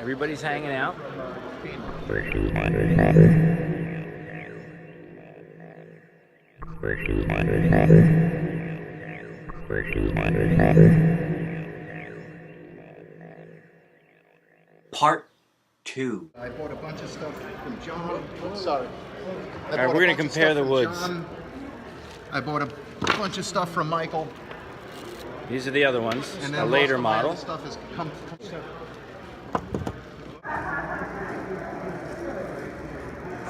Everybody's hanging out. Part 2. I bought a bunch of stuff from John. Sorry. All right, we're going to compare the woods. John. I bought a bunch of stuff from Michael. These are the other ones, And a then later most of my model. other stuff has come.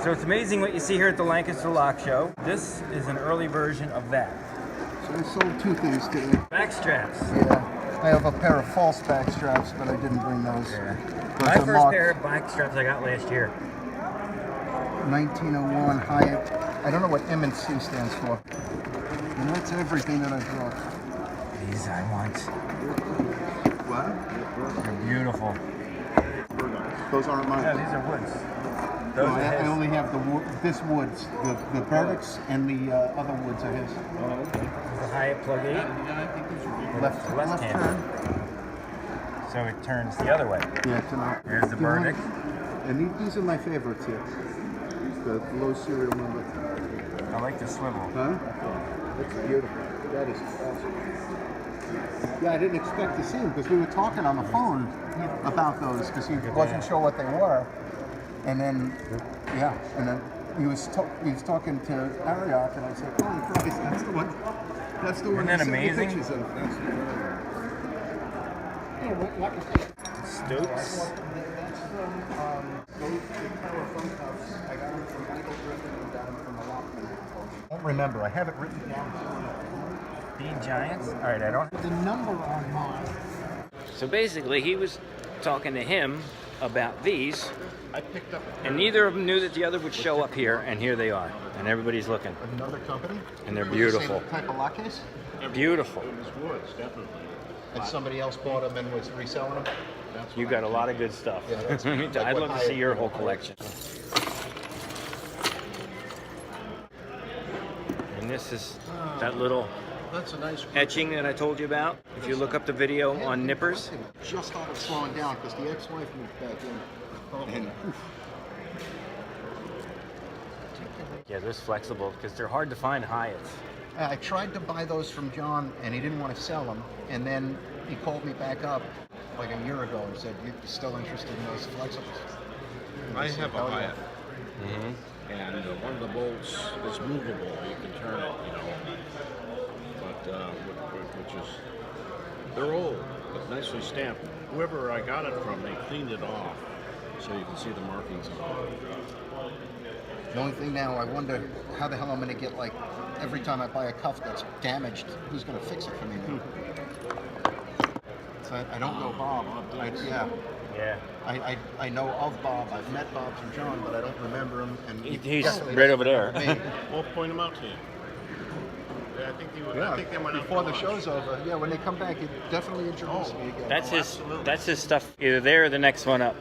So it's amazing what you see here at the Lancaster Lock Show. This is an early version of that. So I sold 2 things today. Back straps. Yeah. I have a pair of false back straps, but I didn't bring those. Yeah. Those My are first marked pair of back straps I got last year. 1901 Hyatt. I don't know what M&C stands for. And that's everything that I brought. These I want. What? They're beautiful. Those aren't mine. Yeah, these are woods. No, Those are I his. only have this woods. The verdicts and the other woods are his. Oh, okay. The Hyatt plug 8. Left turn. So it turns the other way. Yeah, tonight. Here's the verdict. And these are my favorites here. The low serial number. I like the swivel. Huh? That's beautiful. That is awesome. Yeah, I didn't expect to see him because we were talking on the phone about those because he wasn't sure what they were. And then, yeah, and then he was talking to Arioch, and I said, "Holy Christ, that's the one. That's the one." Isn't that he sent me amazing? pictures of. Stokes. That's from those Tower phone cups. I got them from Michael Griffin and got them from the Lockman. I don't remember. I have it written down. Being Giants? All right, I don't. The number on mine. So basically, he was talking to him about these, I picked up and neither of them knew that the other would show up here, and here they are, and everybody's looking, another company. and they're With the beautiful. same type of lock case. Beautiful. It was woods, definitely. And somebody else bought them and was reselling them. That's You got a lot of good stuff. Yeah, that's I'd like what love to see your Hyatt- whole collection. And this is that little That's a nice. etching that I told you about. If you look up the video on nippers. Just started slowing down because the ex-wife moved back in. And Yeah, they're flexible because they're hard to find Hyatts. I tried to buy those from John, and he didn't want to sell them. And then he called me back up like a year ago and said, "You're still interested in those flexibles?" And I said, have a "Hell yeah." Hyatt, and one of the bolts is movable. You can turn it, you know. But which is, they're old, but nicely stamped. Whoever I got it from, they cleaned it off, so you can see the markings on it. The only thing now, I wonder how the hell I'm going to get, like, every time I buy a cuff that's damaged, who's going to fix it for me now? So I don't know Bob. Yeah. I know of Bob. I've met Bob from John, but I don't remember him. And He's definitely right over there. doesn't remember me. We'll point them out to you. Yeah, I think they Yeah, I think they went out before to the lunch. show's over. Yeah, when they come back, you definitely introduce me again. That's his stuff. Either there or the next one up.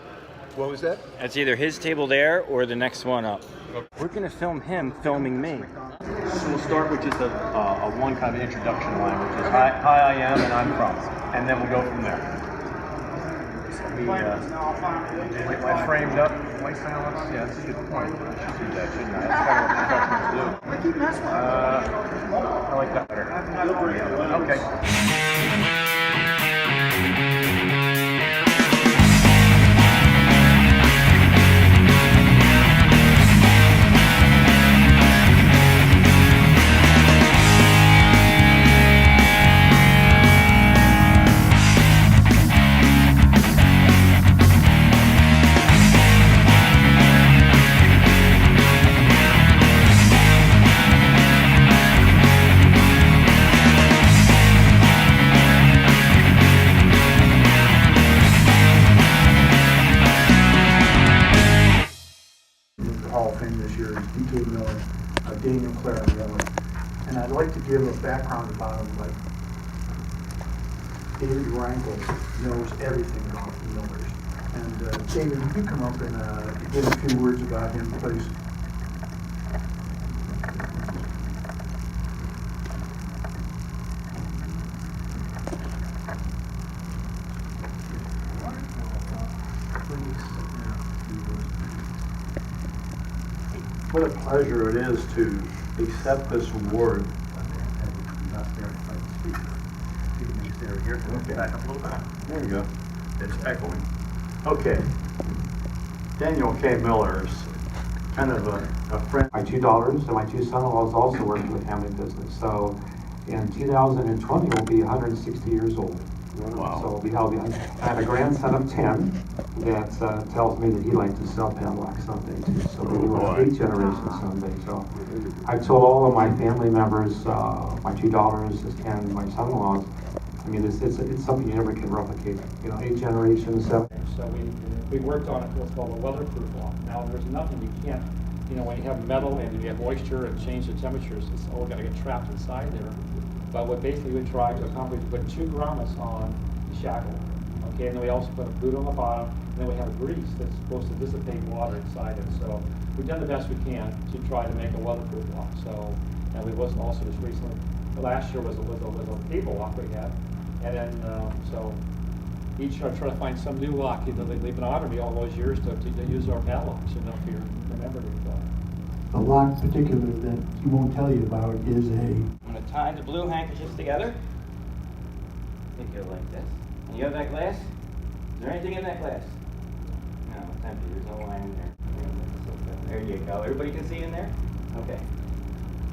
What was that? That's either his table there or the next one up. We're gonna film him filming me. So we'll start with just a one kind of introduction line, which is hi, I am, and I'm from, and then we'll go from there. Wait, my framed up, white balance. Yeah, that's a good point. I should do that, shouldn't I? That's kind of what professionals do. I keep messing with I like that better. Okay. Hall of Fame this year is D.K. Miller, Daniel Clarion, and I'd like to give a background about him. Like David Rankel knows everything about the Millers, and David, you come up and give a few words about him, please. please. What a pleasure it is to accept this award. Okay. Back up a little bit. There you go. It's echoing. Okay. Daniel K. Miller's kind of a friend. My two daughters and my two son-in-laws also work in the family business. So in 2020, we'll be 160 years old. Wow. So I have a grandson of 10 that tells me that he'd like to sell padlocks someday too. So we'll do an 8th generation someday. So I've told all of my family members, my two daughters and my son-in-laws, I mean, it's something you never can replicate. You know, 8 generations, 7. So we worked on what's called a weatherproof lock. Now there's nothing you can't, you know, when you have metal and you have moisture and change the temperatures, it's all going to get trapped inside there. But what basically we tried to accomplish, we put 2 grommets on the shackle, okay, and then we also put a boot on the bottom, and then we have a grease that's supposed to dissipate water inside it. So we've done the best we can to try to make a weatherproof lock. So, and we was also just recently, last year was a cable lock we had, and then so each are trying to find some new lock. You know, they've been honoring me all those years to use our padlocks. You know, if you remember it. A lock in particular that he won't tell you about is I'm going to tie the blue handkerchiefs together. Make it like this. And you have that glass? Is there anything in that glass? No, it's empty. There's no line in there. There you go. Everybody can see in there? Okay.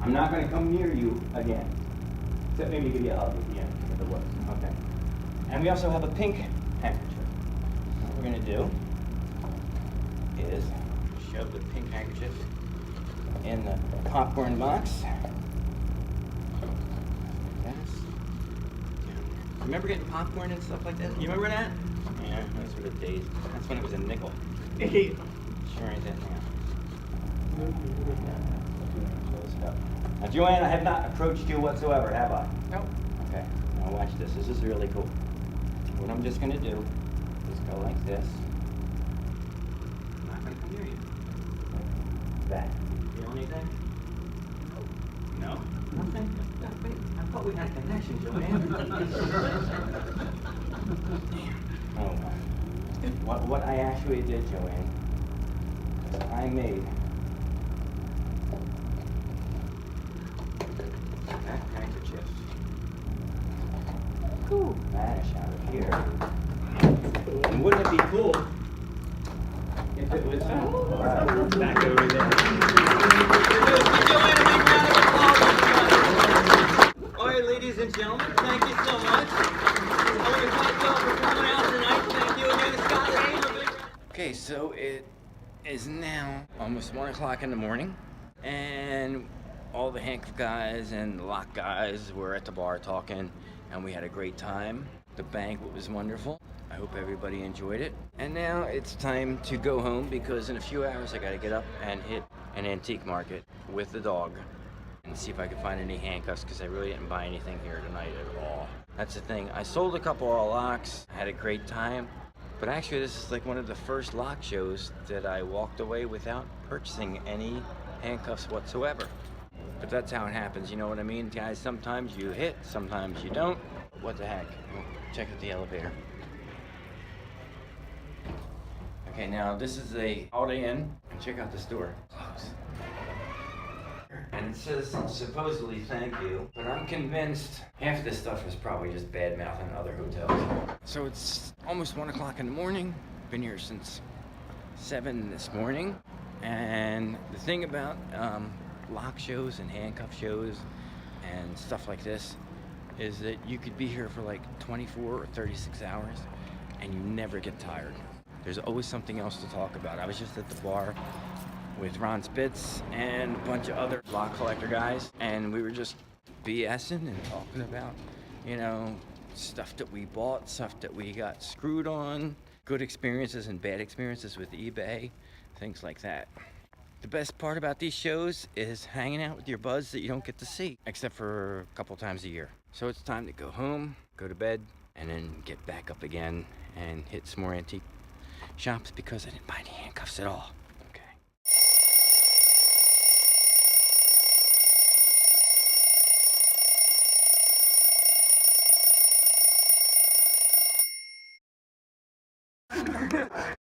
I'm not going to come near you again. Except maybe give you a hug at the end if it was. Okay. And we also have a pink handkerchief. What we're going to do is shove the pink handkerchief in the popcorn box. Remember getting popcorn and stuff like that? You remember that? Yeah, those were the days. That's when it was a nickel. Sure ain't that now. Now, Joanne, I have not approached you whatsoever, have I? Nope. Okay, now watch this. This is really cool. What I'm just gonna do is go like this. I'm not gonna come near you. That. Feel anything? No? Nothing? I thought we had a connection, Joanne. Oh, what I actually did, Joanne, is I made that handkerchief vanish out of here. And wouldn't it be cool if it was back over there? Joanne, a big round of applause. All right, ladies and gentlemen, thank you so much. I want to thank you all for coming out tonight. Thank you again, Scott. Okay, so it is now almost 1 o'clock in the morning, and all the handcuff guys and the lock guys were at the bar talking, and we had a great time. The banquet was wonderful. I hope everybody enjoyed it. And now it's time to go home because in a few hours I gotta get up and hit an antique market with the dog and see if I can find any handcuffs because I really didn't buy anything here tonight at all. That's the thing. I sold a couple of locks, had a great time, but actually this is like one of the first lock shows that I walked away without purchasing any handcuffs whatsoever. But that's how it happens, you know what I mean, guys? Sometimes you hit, sometimes you don't. What the heck? Check out the elevator. Okay, now this is a Holiday Inn, and check out this door. Close. And it says supposedly thank you, but I'm convinced half this stuff is probably just bad mouthing other hotels. So it's almost 1 o'clock in the morning. Been here since 7 this morning. And the thing about lock shows and handcuff shows and stuff like this is that you could be here for like 24 or 36 hours and you never get tired. There's always something else to talk about. I was just at the bar with Ron Spitz and a bunch of other lock collector guys, and we were just BSing and talking about, you know, stuff that we bought, stuff that we got screwed on, good experiences and bad experiences with eBay, things like that. The best part about these shows is hanging out with your buds that you don't get to see, except for a couple times a year. So it's time to go home, go to bed, and then get back up again and hit some more antique shops because I didn't buy any handcuffs at all. Okay.